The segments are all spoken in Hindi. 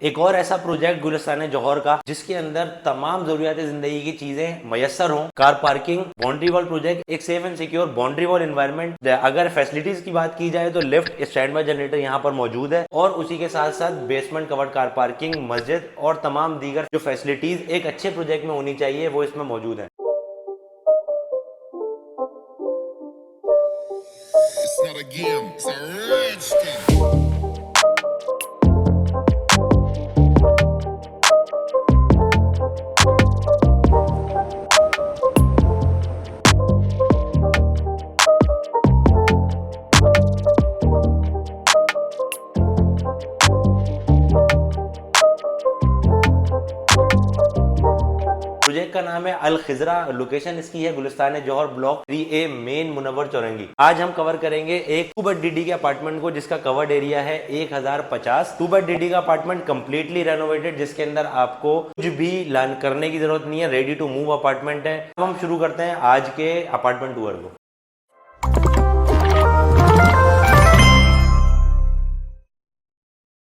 एक और ऐसा प्रोजेक्ट गुलिस्तान जौहर का जिसके अंदर तमाम जरूरियात जिंदगी की चीजें मयसर हों। Car parking, boundary wall project, एक safe and secure boundary wall environment. अगर फैसिलिटीज की बात की जाए तो लिफ्ट, स्टैंड बाय जनरेटर यहाँ पर मौजूद है और उसी के साथ साथ बेसमेंट कवर्ड कार पार्किंग, मस्जिद और तमाम दीगर जो फैसिलिटीज एक अच्छे प्रोजेक्ट में होनी चाहिए वो इसमें मौजूद है। It's not a game, it's a rich thing. Project का नाम है अल खिजरा। लोकेशन इसकी है गुलिस्तान जौहर ब्लॉक 3A मेन मुनव्वर चौरंगी। आज हम कवर करेंगे एक 2 के अपार्टमेंट को जिसका कवर्ड एरिया है 1050। 2 का अपार्टमेंट कंप्लीटली रेनोवेटेड, जिसके अंदर आपको कुछ भी करने की जरूरत नहीं है, रेडी टू मूव अपार्टमेंट है। अब हम शुरू करते हैं आज के अपार्टमेंट टूर को।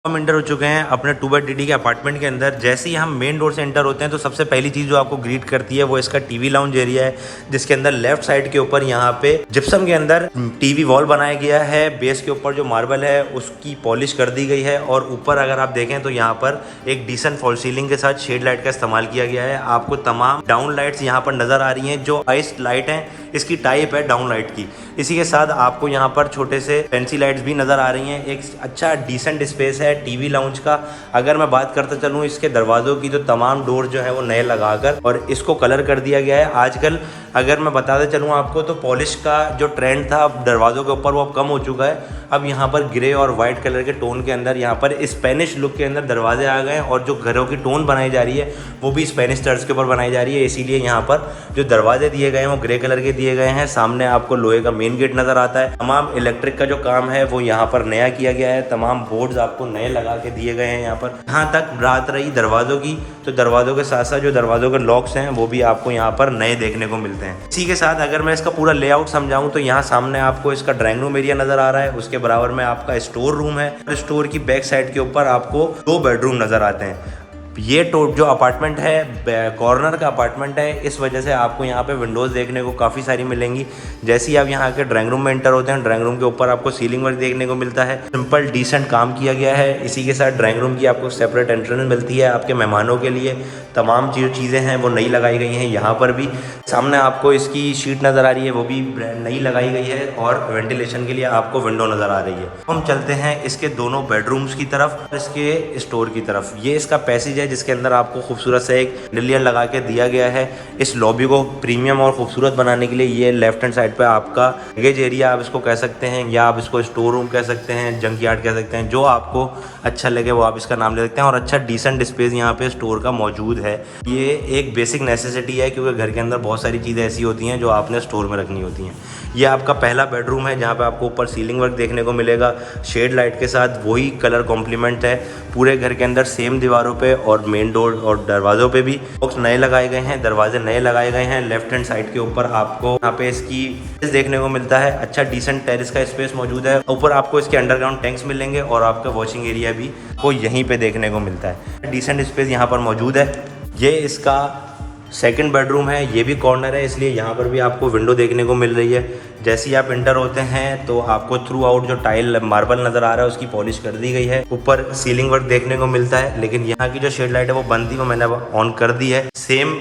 हम एंटर हो चुके हैं अपने 2 के अपार्टमेंट के अंदर। जैसे ही हम मेन डोर से एंटर होते हैं तो सबसे पहली चीज़ जो आपको ग्रीट करती है वो इसका टीवी लाउंज एरिया है, जिसके अंदर लेफ्ट साइड के ऊपर यहाँ पे जिप्सम के अंदर टीवी वॉल बनाया गया है। बेस के ऊपर जो मार्बल है उसकी पॉलिश कर दी गई है और ऊपर अगर आप देखें तो यहाँ पर एक डिसेंट फॉल सीलिंग के साथ शेड लाइट का इस्तेमाल किया गया है। आपको तमाम डाउन लाइट्स यहाँ पर नज़र आ रही हैं। जो आइस लाइट है इसकी टाइप है डाउन लाइट की। इसी के साथ आपको यहाँ पर छोटे से फैंसी लाइट्स भी नज़र आ रही हैं। एक अच्छा डिसेंट स्पेस है टीवी लाउंज का। अगर मैं बात करता चलूँ इसके दरवाज़ों की, तो तमाम डोर जो है वो नए लगाकर और इसको कलर कर दिया गया है। आजकल अगर मैं बताते चलूँ आपको तो पॉलिश का जो ट्रेंड था अब दरवाज़ों के ऊपर वो अब कम हो चुका है। अब यहाँ पर ग्रे और वाइट कलर के टोन के अंदर यहाँ पर स्पेनिश लुक के अंदर दरवाजे आ गए हैं और जो घरों की टोन बनाई जा रही है वो भी स्पेनिश टर्च के ऊपर बनाई जा रही है। इसीलिए यहाँ पर जो दरवाजे दिए गए हैं वो ग्रे कलर के दिए गए हैं। सामने आपको लोहे का मेन गेट नज़र आता है। तमाम इलेक्ट्रिक का जो काम है वो यहाँ पर नया किया गया है। तमाम बोर्ड्स आपको नए लगा के दिए गए हैं। यहाँ पर यहाँ तक बात रही दरवाज़ों की, तो दरवाज़ों के साथ साथ जो दरवाज़ों के लॉक्स हैं वो भी आपको यहाँ पर नए देखने को मिलते हैं। इसी के साथ अगर मैं इसका पूरा लेआउट समझाऊँ तो यहाँ सामने आपको इसका ड्राइंग रूम एरिया नज़र आ रहा है। उसके बराबर में आपका स्टोर रूम है और स्टोर की बैक साइड के ऊपर आपको 2 बेडरूम नज़र आते हैं। ये जो अपार्टमेंट है कॉर्नर का अपार्टमेंट है, इस वजह से आपको यहाँ पे विंडोज़ देखने को काफ़ी सारी मिलेंगी। जैसे ही आप यहाँ के ड्राइंग रूम में एंटर होते हैं, ड्राइंग रूम के ऊपर आपको सीलिंग वर्क देखने को मिलता है। सिंपल डिसेंट काम किया गया है। इसी के साथ ड्राइंग रूम की आपको सेपरेट एंट्रेंस मिलती है। आपके मेहमानों के लिए तमाम जो चीज़ें हैं वो नई लगाई गई हैं। यहाँ पर भी सामने आपको इसकी शीट नज़र आ रही है, वो भी नई लगाई गई है और वेंटिलेशन के लिए आपको विंडो नज़र आ रही है। हम चलते हैं इसके दोनों बेडरूम्स की तरफ, इसके स्टोर की तरफ। ये इसका पैसेज है जिसके अंदर आपको खूबसूरत से एक डिलियर लगा के दिया गया है। इस लॉबी को प्रीमियम और खूबसूरत बनाने के लिए ये लेफ्ट हैंड साइड पे आपका लगेज एरिया आप इसको कह सकते हैं, या आप इसको स्टोर रूम कह सकते हैं, जंक यार्ड कह सकते हैं, जो आपको अच्छा लगे वो आप इसका नाम ले सकते हैं। और अच्छा डिसेंट स्पेस यहाँ पे स्टोर का मौजूद है। ये एक बेसिक नेसेसिटी है क्योंकि घर के अंदर बहुत सारी चीज़ें ऐसी होती हैं जो आपने स्टोर में रखनी होती हैं। ये आपका पहला बेडरूम है जहाँ पे आपको ऊपर सीलिंग वर्क देखने को मिलेगा शेड लाइट के साथ। वही कलर कॉम्प्लीमेंट है पूरे घर के अंदर, सेम दीवारों पे और मेन डोर और दरवाज़ों पे भी बॉक्स नए लगाए गए हैं, दरवाजे नए लगाए गए हैं। लेफ्ट हैंड साइड के ऊपर आपको यहाँ पे इसकी देखने को मिलता है। अच्छा डिसेंट टेरेस का स्पेस मौजूद है। ऊपर आपको इसके अंडरग्राउंड टैंक्स मिलेंगे और आपका वॉशिंग एरिया भी को यहीं पे देखने को मिलता है। डिसेंट स्पेस यहाँ पर मौजूद है। ये इसका सेकंड बेडरूम है, ये भी कॉर्नर है, इसलिए यहाँ पर भी आपको विंडो देखने को मिल रही है। जैसे ही आप इंटर होते हैं तो आपको थ्रू आउट जो टाइल मार्बल नज़र आ रहा है उसकी पॉलिश कर दी गई है। ऊपर सीलिंग वर्क देखने को मिलता है, लेकिन यहाँ की जो शेड लाइट है वो बंद थी, वो मैंने ऑन कर दी है। सेम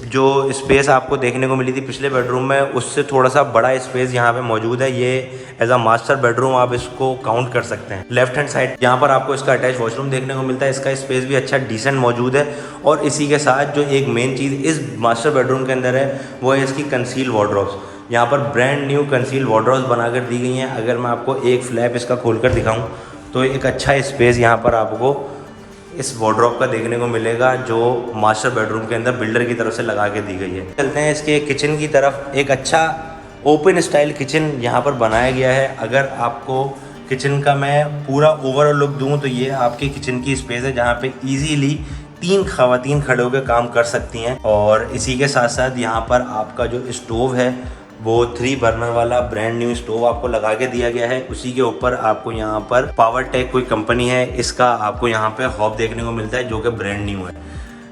जो स्पेस आपको देखने को मिली थी पिछले बेडरूम में उससे थोड़ा सा बड़ा स्पेस यहाँ पे मौजूद है। ये एज अ मास्टर बेडरूम आप इसको काउंट कर सकते हैं। लेफ्ट हैंड साइड यहाँ पर आपको इसका अटैच वॉशरूम देखने को मिलता है। इसका स्पेस भी अच्छा डिसेंट मौजूद है। और इसी के साथ जो एक मेन चीज़ इस मास्टर बेडरूम के अंदर है वो है इसकी कंसील वार्डरोब्स। यहाँ पर ब्रांड न्यू कंसील वार्डरोब्स बनाकर दी गई हैं। अगर मैं आपको एक फ्लैप इसका खोलकर दिखाऊं तो एक अच्छा स्पेस यहाँ पर आपको इस वार्डरोब का देखने को मिलेगा जो मास्टर बेडरूम के अंदर बिल्डर की तरफ से लगा के दी गई है। चलते हैं इसके किचन की तरफ। एक अच्छा ओपन स्टाइल किचन यहाँ पर बनाया गया है। अगर आपको किचन का मैं पूरा ओवरऑल लुक दूँ तो ये आपके किचन की स्पेस है जहाँ पे इजीली 3 खवातीन खड़े होकर काम कर सकती हैं। और इसी के साथ साथ यहाँ पर आपका जो स्टोव है वो 3 बर्नर वाला ब्रांड न्यू स्टोव आपको लगा के दिया गया है। उसी के ऊपर आपको यहाँ पर पावर टेक कोई कंपनी है, इसका आपको यहाँ पे हॉब देखने को मिलता है जो कि ब्रांड न्यू है।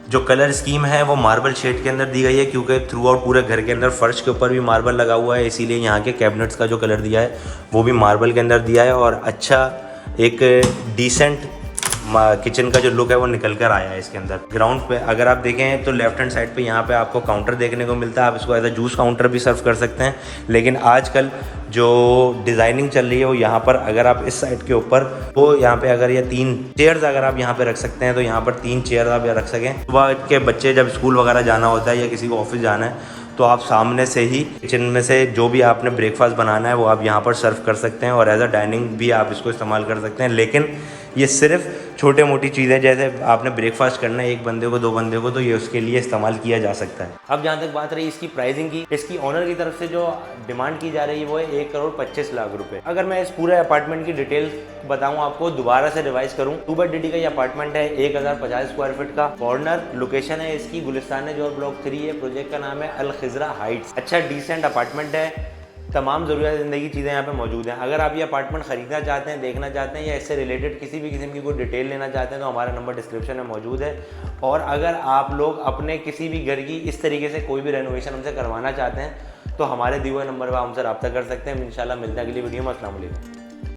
जो कलर स्कीम है वो मार्बल शेड के अंदर दी गई है, क्योंकि थ्रू आउट पूरे घर के अंदर फर्श के ऊपर भी मार्बल लगा हुआ है, इसीलिए यहाँ के कैबिनेट्स का जो कलर दिया है वो भी मार्बल के अंदर दिया है। और अच्छा एक डिसेंट किचन का जो लुक है वो निकल कर आया है इसके अंदर। ग्राउंड पे अगर आप देखें तो लेफ्ट हैंड साइड पे यहाँ पे आपको काउंटर देखने को मिलता है। आप इसको एज अ जूस काउंटर भी सर्व कर सकते हैं, लेकिन आजकल जो डिज़ाइनिंग चल रही है वो यहाँ पर अगर आप इस साइड के ऊपर तो यहाँ पे अगर ये 3 चेयर्स अगर आप यहाँ पे रख सकते हैं तो यहाँ पर 3 चेयर आप रख सकें। सुबह के बच्चे जब स्कूल वगैरह जाना होता है या किसी को ऑफिस जाना है तो आप सामने से ही किचन में से जो भी आपने ब्रेकफास्ट बनाना है वो आप यहाँ पर सर्व कर सकते हैं और एज अ डाइनिंग भी आप इसको इस्तेमाल कर सकते हैं। लेकिन ये सिर्फ छोटे मोटी चीज़ें, जैसे आपने ब्रेकफास्ट करना है 1 बंदे को 2 बंदे को, तो ये उसके लिए इस्तेमाल किया जा सकता है। अब जहाँ तक बात रही इसकी प्राइसिंग की, इसकी ओनर की तरफ से जो डिमांड की जा रही है वो है 1,25,00,000 रुपये। अगर मैं इस पूरे अपार्टमेंट की डिटेल बताऊँ आपको, दोबारा से रिवाइज करूँ, 2 बेड DD का ये अपार्टमेंट है, 1050 स्क्वायर फीट का। कॉर्नर लोकेशन है इसकी गुलिस्तान जोर ब्लॉक 3 है। प्रोजेक्ट का नाम है अल खिजरा हाइट्स। अच्छा डिसेंट अपार्टमेंट है, तमाम ज़रूरियात ज़िंदगी की चीज़ें यहाँ पे मौजूद हैं। अगर आप ये अपार्टमेंट ख़रीदना चाहते हैं, देखना चाहते हैं या इससे रिलेटेड किसी भी किस्म की कोई डिटेल लेना चाहते हैं तो हमारा नंबर डिस्क्रिप्शन में मौजूद है। और अगर आप लोग अपने किसी भी घर की इस तरीके से कोई भी रेनोवेशन हमसे करवाना चाहते हैं तो हमारे दिए हुए नंबर पर हमसे रब्ता कर सकते हैं। इंशाल्लाह मिलते हैं अगली वीडियो में। अस्सलाम वालेकुम।